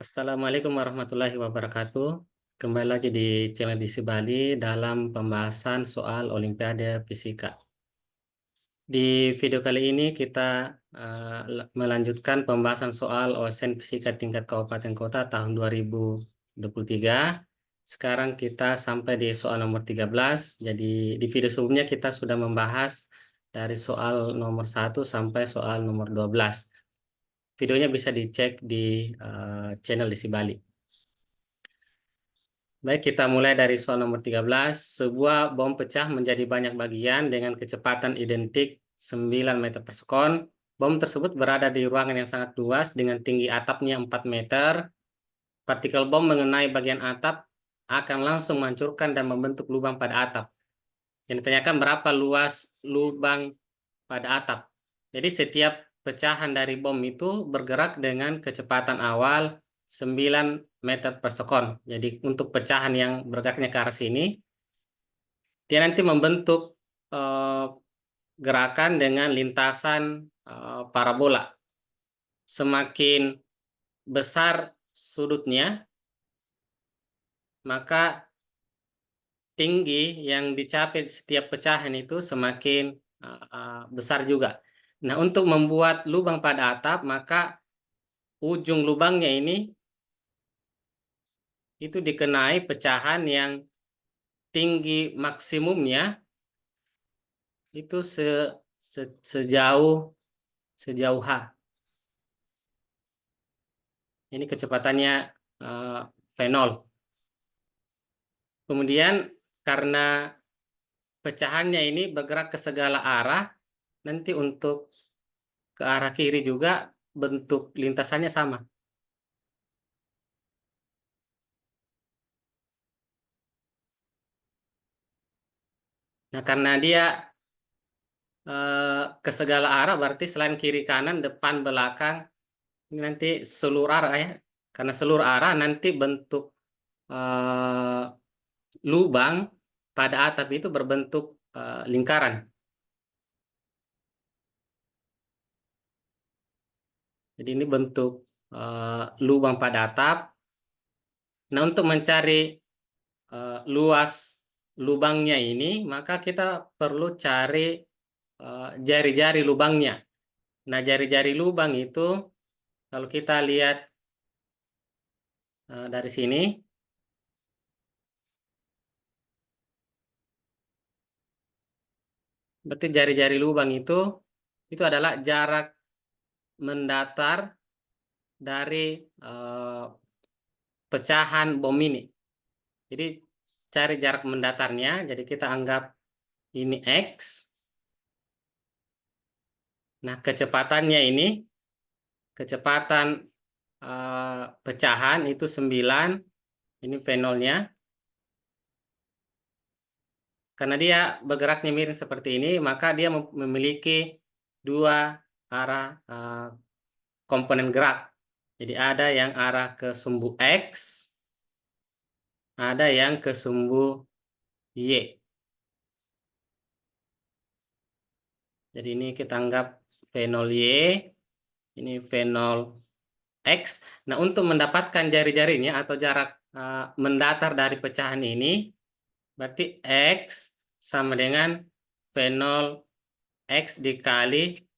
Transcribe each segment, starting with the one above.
Assalamualaikum warahmatullahi wabarakatuh. Kembali lagi di channel Disi Bali dalam pembahasan soal Olimpiade Fisika. Di video kali ini kita melanjutkan pembahasan soal OSN Fisika tingkat kabupaten kota tahun 2023. Sekarang kita sampai di soal nomor 13. Jadi di video sebelumnya kita sudah membahas dari soal nomor 1 sampai soal nomor 12. Videonya bisa dicek di channel Disi Bali. Baik, kita mulai dari soal nomor 13. Sebuah bom pecah menjadi banyak bagian dengan kecepatan identik 9 meter per sekon. Bom tersebut berada di ruangan yang sangat luas dengan tinggi atapnya 4 meter. Partikel bom mengenai bagian atap akan langsung menghancurkan dan membentuk lubang pada atap. Yang ditanyakan berapa luas lubang pada atap. Jadi setiap pecahan dari bom itu bergerak dengan kecepatan awal 9 meter per sekon. Jadi untuk pecahan yang bergeraknya ke arah sini, dia nanti membentuk eh, gerakan dengan lintasan parabola. Semakin besar sudutnya, maka tinggi yang dicapai setiap pecahan itu semakin besar juga. Nah, untuk membuat lubang pada atap, maka ujung lubangnya ini itu dikenai pecahan yang tinggi maksimumnya itu sejauh H. Ini kecepatannya V0. Kemudian karena pecahannya ini bergerak ke segala arah, nanti untuk ke arah kiri juga bentuk lintasannya sama. Nah, karena dia ke segala arah, berarti selain kiri kanan, depan belakang, ini nanti seluruh arah ya. Karena seluruh arah nanti bentuk lubang pada atap itu berbentuk lingkaran. Jadi ini bentuk lubang pada atap. Nah, untuk mencari luas lubangnya ini, maka kita perlu cari jari-jari lubangnya. Nah, jari-jari lubang itu kalau kita lihat dari sini, berarti jari-jari lubang itu adalah jarak mendatar dari pecahan bom ini. Jadi cari jarak mendatarnya, jadi kita anggap ini X. Nah, kecepatannya ini, kecepatan pecahan itu 9, ini V0-nya. Karena dia bergeraknya miring seperti ini, maka dia memiliki dua arah komponen gerak. Jadi ada yang arah ke sumbu X, ada yang ke sumbu Y. Jadi ini kita anggap V0Y, ini V0X. Nah, untuk mendapatkan jari-jarinya atau jarak mendatar dari pecahan ini, berarti X sama dengan V0X dikali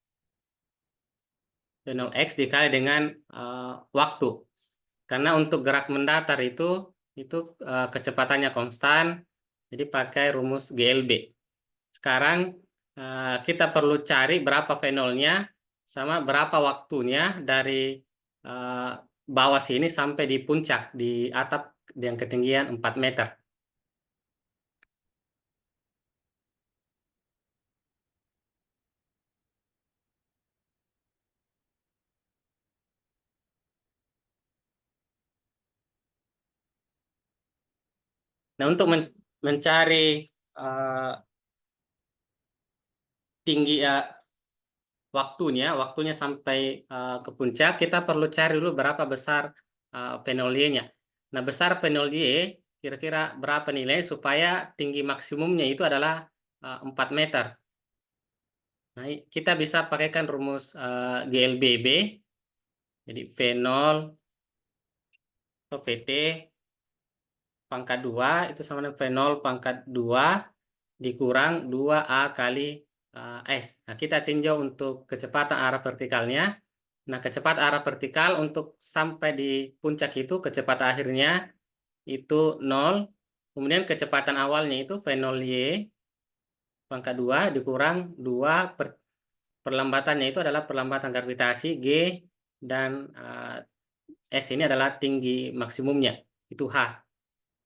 V0X dikali dengan waktu. Karena untuk gerak mendatar itu kecepatannya konstan, jadi pakai rumus GLB. Sekarang kita perlu cari berapa V0-nya sama berapa waktunya dari bawah sini sampai di puncak, di atap yang ketinggian 4 meter. Nah, untuk mencari uh, tinggi waktunya sampai ke puncak, kita perlu cari dulu berapa besar P0Y-nya. Nah, besar P0Y kira-kira berapa nilai supaya tinggi maksimumnya itu adalah 4 meter. Nah, kita bisa pakaikan rumus GLBB. Jadi V0 atau VT pangkat 2 itu sama dengan V0 pangkat 2 dikurang 2A kali S. Nah, kita tinjau untuk kecepatan arah vertikalnya. Nah, kecepatan arah vertikal untuk sampai di puncak itu kecepatan akhirnya itu 0. Kemudian kecepatan awalnya itu V0Y pangkat 2 dikurang 2 perlambatannya itu adalah perlambatan gravitasi G dan S ini adalah tinggi maksimumnya, itu H.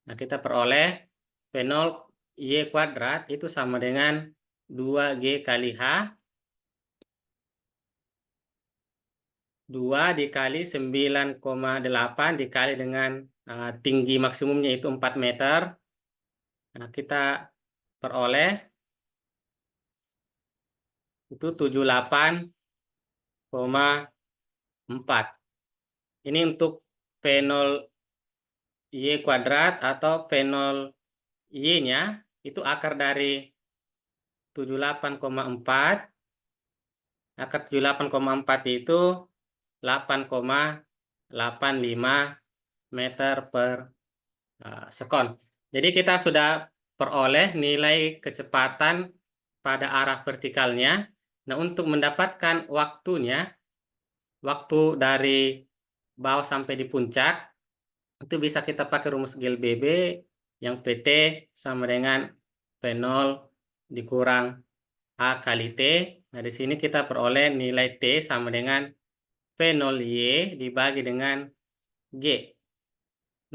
Nah, kita peroleh V0 Y kuadrat itu sama dengan 2G kali H, 2 dikali 9,8 dikali dengan tinggi maksimumnya itu 4 meter. Nah, kita peroleh itu 78,4. Ini untuk V0 Y kuadrat atau V0 Y-nya itu akar dari 78,4. Akar 78,4 itu 8,85 meter per sekon. Jadi kita sudah peroleh nilai kecepatan pada arah vertikalnya. Nah, untuk mendapatkan waktunya, waktu dari bawah sampai di puncak, itu bisa kita pakai rumus GLBB yang PT sama dengan V0 dikurang A kali T. Nah, di sini kita peroleh nilai T sama dengan V0Y dibagi dengan G.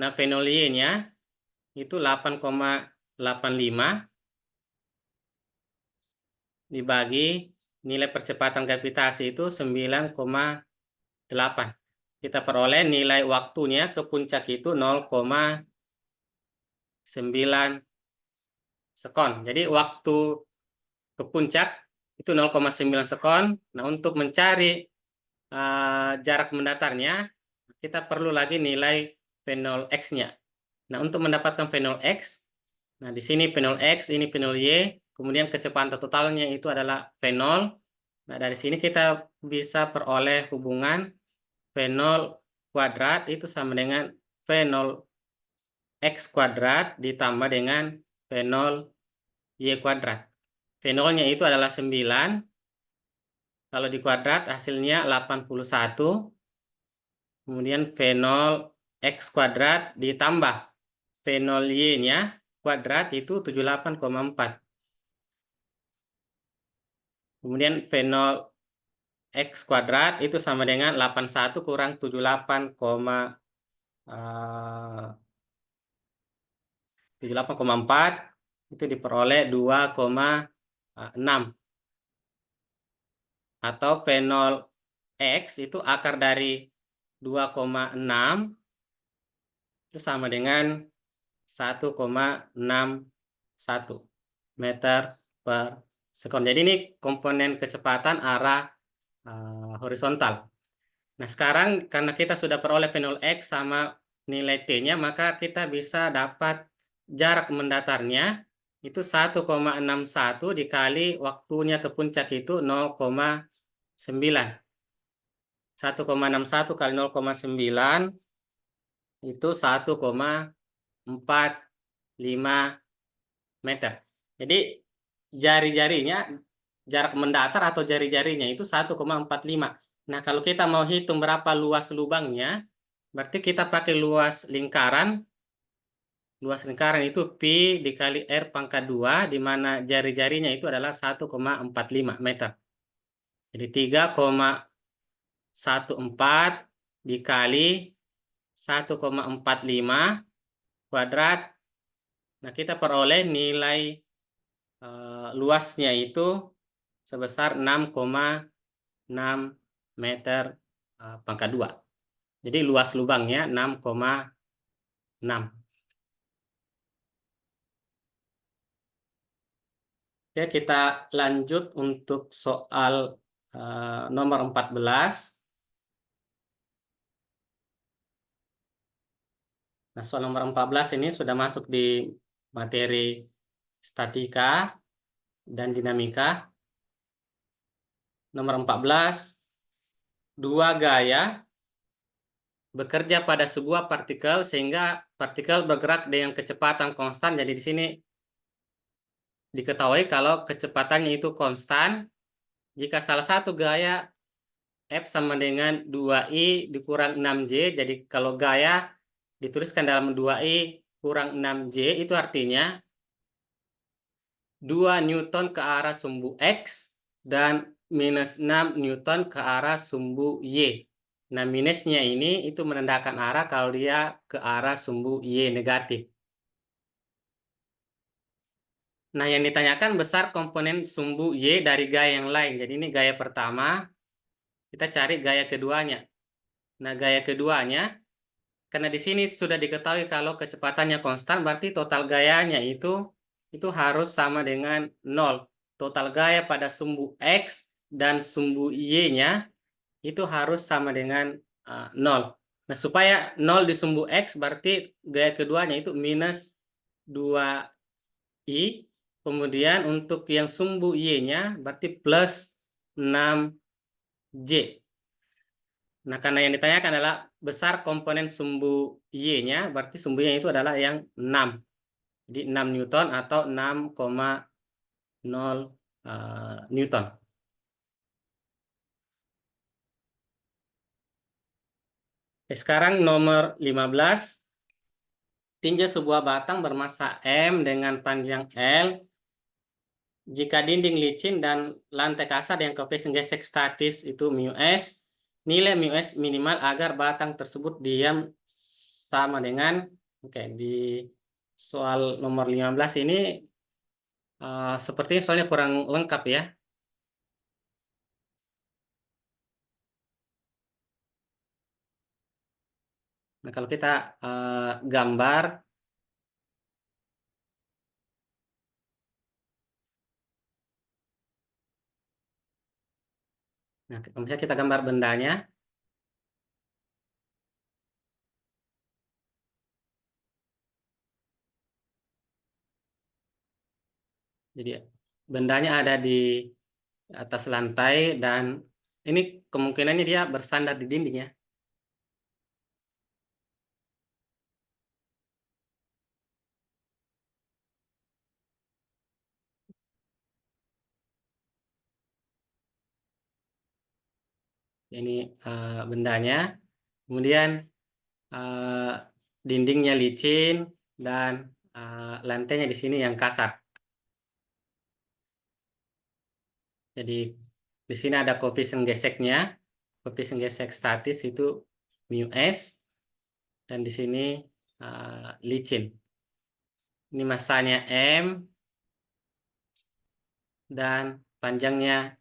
Nah, V0Y-nya itu 8,85 dibagi nilai percepatan gravitasi itu 9,8. Kita peroleh nilai waktunya ke puncak itu 0,9 sekon. Jadi waktu ke puncak itu 0,9 sekon. Nah, untuk mencari jarak mendatarnya, kita perlu lagi nilai V0X-nya. Nah, untuk mendapatkan V0X, nah di sini V0X, ini V0Y, kemudian kecepatan totalnya itu adalah V0. Nah, dari sini kita bisa peroleh hubungan V0 kuadrat itu sama dengan V0X kuadrat ditambah dengan V0Y kuadrat. V0-nya itu adalah 9. Kalau di kuadrat hasilnya 81. Kemudian V0X kuadrat ditambah V0Y-nya kuadrat itu 78,4. Kemudian V0X kuadrat itu sama dengan 81 kurang 78,4 itu diperoleh 2,6. Atau V0X itu akar dari 2,6 itu sama dengan 1,61 meter per sekon. Jadi ini komponen kecepatan arah horizontal. Nah, sekarang karena kita sudah peroleh V0X sama nilai T-nya, maka kita bisa dapat jarak mendatarnya itu 1,61 dikali waktunya ke puncak itu 0,9. 1,61 kali 0,9 itu 1,45 meter. Jadi jari-jarinya, jarak mendatar atau jari-jarinya itu 1,45. Nah, kalau kita mau hitung berapa luas lubangnya, berarti kita pakai luas lingkaran. Luas lingkaran itu Pi dikali R pangkat 2, di mana jari-jarinya itu adalah 1,45 meter. Jadi 3,14 dikali 1,45 kuadrat. Nah, kita peroleh nilai luasnya itu sebesar 6,6 meter pangkat 2. Jadi luas lubangnya 6,6. Oke, kita lanjut untuk soal nomor 14. Nah, soal nomor 14 ini sudah masuk di materi statika dan dinamika. Nomor 14, dua gaya bekerja pada sebuah partikel sehingga partikel bergerak dengan kecepatan konstan. Jadi di sini diketahui kalau kecepatannya itu konstan jika salah satu gaya F sama dengan 2I dikurang 6J. Jadi kalau gaya dituliskan dalam 2I kurang 6J itu artinya 2 Newton ke arah sumbu X dan minus 6 Newton ke arah sumbu Y. Nah, minusnya ini itu menandakan arah kalau dia ke arah sumbu Y negatif. Nah, yang ditanyakan besar komponen sumbu Y dari gaya yang lain. Jadi ini gaya pertama, kita cari gaya keduanya. Nah, gaya keduanya, karena di sini sudah diketahui kalau kecepatannya konstan, berarti total gayanya itu harus sama dengan 0. Total gaya pada sumbu X dan sumbu Y-nya itu harus sama dengan 0. Nah, supaya 0 di sumbu X, berarti gaya keduanya itu minus 2I. Kemudian untuk yang sumbu Y-nya berarti plus 6J. Nah, karena yang ditanyakan adalah besar komponen sumbu Y-nya, berarti sumbunya itu adalah yang 6. Jadi 6 Newton atau 6,0 Newton. Sekarang nomor 15. Tinjau sebuah batang bermassa M dengan panjang L. Jika dinding licin dan lantai kasar dengan koefisien gesek statis itu μs, nilai μs minimal agar batang tersebut diam sama dengan, oke, di soal nomor 15 ini sepertinya soalnya kurang lengkap ya. Nah, kalau kita gambar, nah, misalnya kita gambar bendanya. Jadi bendanya ada di atas lantai dan ini kemungkinannya dia bersandar di dinding ya. Ini bendanya, kemudian dindingnya licin dan lantainya di sini yang kasar. Jadi di sini ada koefisien geseknya, koefisien gesek statis itu μs, dan di sini licin. Ini massanya M dan panjangnya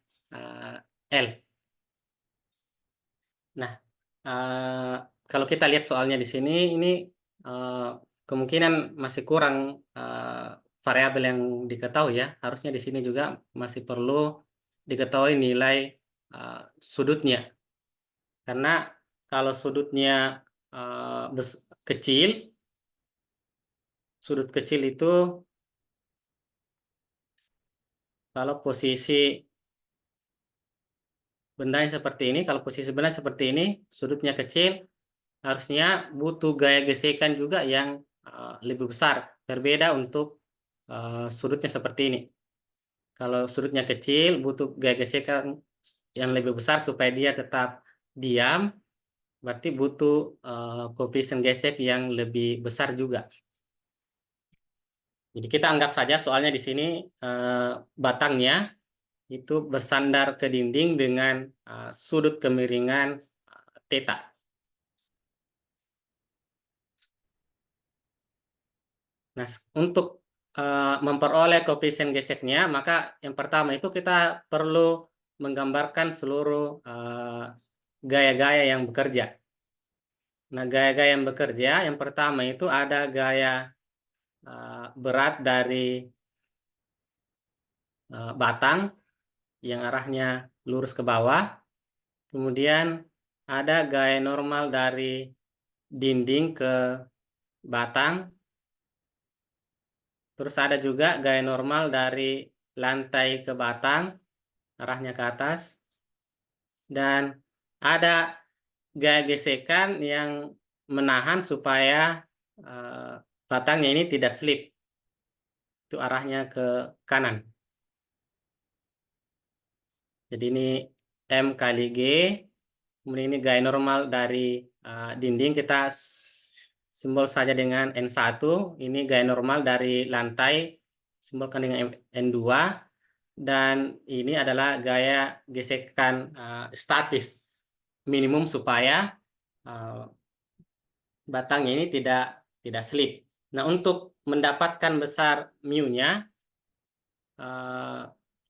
L. Nah, kalau kita lihat soalnya di sini, ini kemungkinan masih kurang variabel yang diketahui ya. Harusnya di sini juga masih perlu diketahui nilai sudutnya. Karena kalau sudutnya kecil, sudut kecil itu kalau posisi bendanya seperti ini, kalau posisi benda seperti ini, sudutnya kecil, harusnya butuh gaya gesekan juga yang lebih besar. Berbeda untuk sudutnya seperti ini. Kalau sudutnya kecil, butuh gaya gesekan yang lebih besar supaya dia tetap diam, berarti butuh koefisien gesek yang lebih besar juga. Jadi kita anggap saja soalnya di sini batangnya itu bersandar ke dinding dengan sudut kemiringan theta. Nah, untuk memperoleh koefisien geseknya, maka yang pertama itu kita perlu menggambarkan seluruh gaya-gaya yang bekerja. Nah, gaya-gaya yang bekerja, yang pertama itu ada gaya berat dari batang yang arahnya lurus ke bawah. Kemudian ada gaya normal dari dinding ke batang. Terus ada juga gaya normal dari lantai ke batang, arahnya ke atas. Dan ada gaya gesekan yang menahan supaya batangnya ini tidak slip. Itu arahnya ke kanan. Jadi ini M kali G. Kemudian ini gaya normal dari dinding. Kita simbol saja dengan N1. Ini gaya normal dari lantai. Simbolkan dengan N2. Dan ini adalah gaya gesekan statis minimum supaya uh, batangnya ini tidak slip. Nah, untuk mendapatkan besar mu-nya,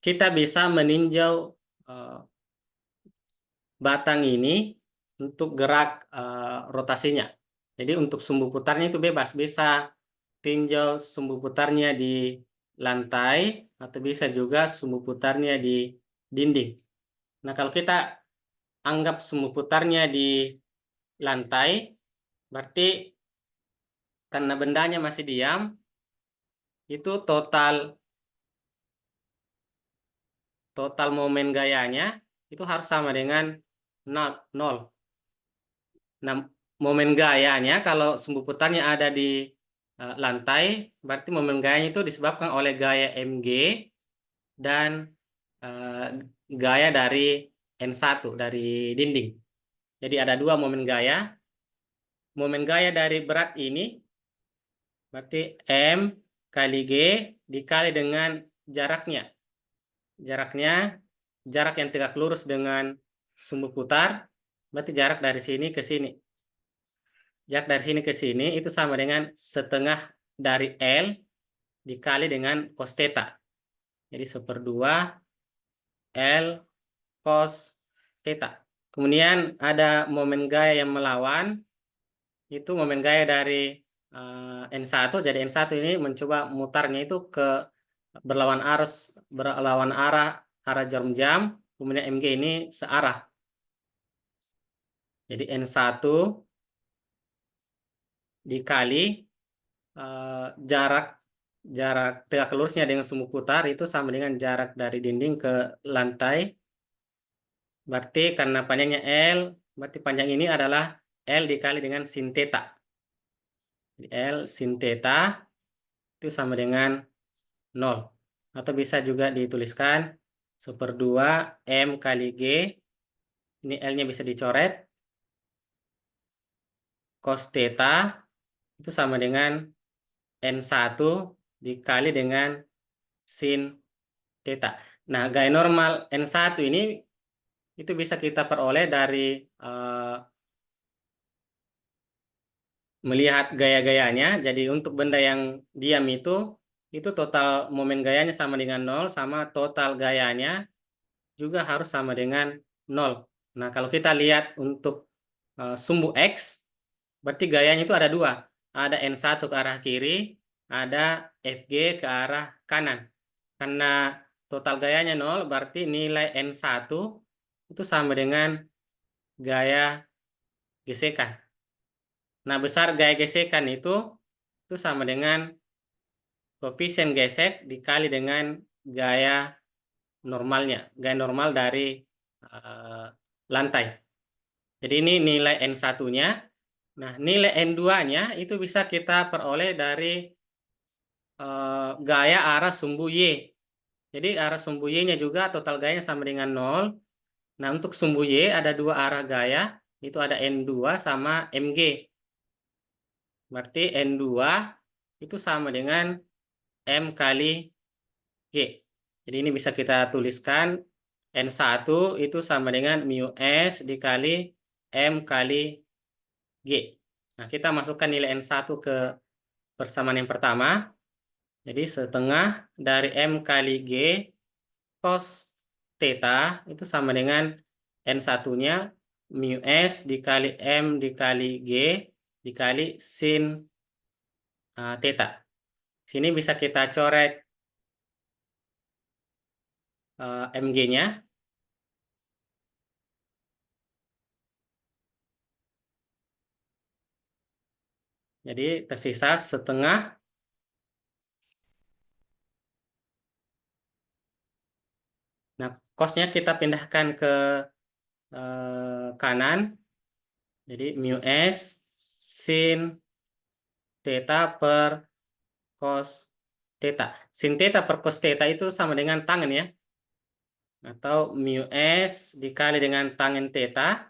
kita bisa meninjau batang ini untuk gerak rotasinya. Jadi untuk sumbu putarnya itu bebas, bisa tinjau sumbu putarnya di lantai atau bisa juga sumbu putarnya di dinding. Nah, kalau kita anggap sumbu putarnya di lantai, berarti karena bendanya masih diam, itu total momen gayanya itu harus sama dengan nol. Nah, momen gayanya kalau sumbu putarnya ada di lantai, berarti momen gayanya itu disebabkan oleh gaya mg dan eh, gaya dari N1 dari dinding. Jadi ada dua momen gaya. Momen gaya dari berat ini berarti M kali G dikali dengan jaraknya. Jaraknya, jarak yang tegak lurus dengan sumbu putar, berarti jarak dari sini ke sini. Jarak dari sini ke sini itu sama dengan setengah dari L dikali dengan cos theta. Jadi 1/2 L cos theta. Kemudian ada momen gaya yang melawan, itu momen gaya dari N1. Jadi N1 ini mencoba mutarnya itu ke berlawan arah jarum jam, kemudian MG ini searah. Jadi N1 dikali jarak jarak tegak lurusnya dengan sumbu putar itu sama dengan jarak dari dinding ke lantai. Berarti karena panjangnya L, berarti panjang ini adalah L dikali dengan sin theta. Jadi L sin theta itu sama dengan 0. Atau bisa juga dituliskan 1/2 M kali G. Ini L-nya bisa dicoret. Cos theta itu sama dengan N1 dikali dengan sin theta. Nah, gaya normal N1 ini itu bisa kita peroleh dari melihat gaya-gayanya. Jadi untuk benda yang diam itu total momen gayanya sama dengan 0, sama total gayanya juga harus sama dengan 0. Nah, kalau kita lihat untuk sumbu X, berarti gayanya itu ada dua. Ada N1 ke arah kiri, ada FG ke arah kanan. Karena total gayanya 0, berarti nilai N1 itu sama dengan gaya gesekan. Nah, besar gaya gesekan itu sama dengan koefisien gesek dikali dengan gaya normalnya, gaya normal dari eh, lantai. Jadi ini nilai N1-nya. Nah, nilai N2-nya itu bisa kita peroleh dari gaya arah sumbu Y. Jadi arah sumbu Y-nya juga total gayanya sama dengan 0. Nah, untuk sumbu Y ada dua arah gaya, itu ada N2 sama MG. Berarti N2 itu sama dengan M kali G. Jadi ini bisa kita tuliskan N1 itu sama dengan mu S dikali M kali G. Nah, kita masukkan nilai N1 ke persamaan yang pertama. Jadi setengah dari M kali G cos theta itu sama dengan N1-nya mu S dikali M dikali G dikali sin theta. Sini bisa kita coret MG-nya. Jadi tersisa setengah. Nah, cos-nya kita pindahkan ke kanan. Jadi mu S sin theta per cos theta. Sin theta per cos theta itu sama dengan tangen ya. Atau mu S dikali dengan tangen theta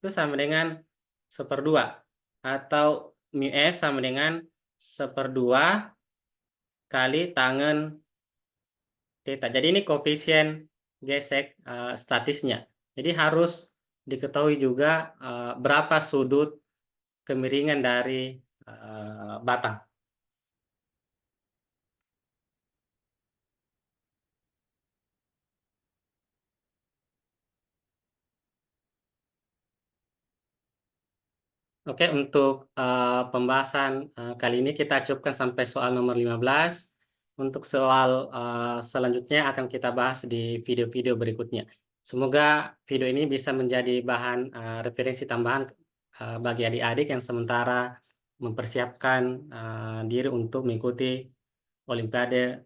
itu sama dengan 1/2. Atau mu S sama dengan 1/2 kali tangen theta. Jadi ini koefisien gesek statisnya. Jadi harus diketahui juga berapa sudut kemiringan dari batang. Oke, untuk pembahasan kali ini kita cukupkan sampai soal nomor 15. Untuk soal selanjutnya akan kita bahas di video-video berikutnya. Semoga video ini bisa menjadi bahan referensi tambahan bagi adik-adik yang sementara mempersiapkan diri untuk mengikuti Olimpiade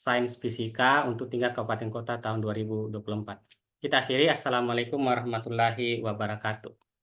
Sains Fisika untuk tingkat kabupaten kota tahun 2024. Kita akhiri. Assalamualaikum warahmatullahi wabarakatuh.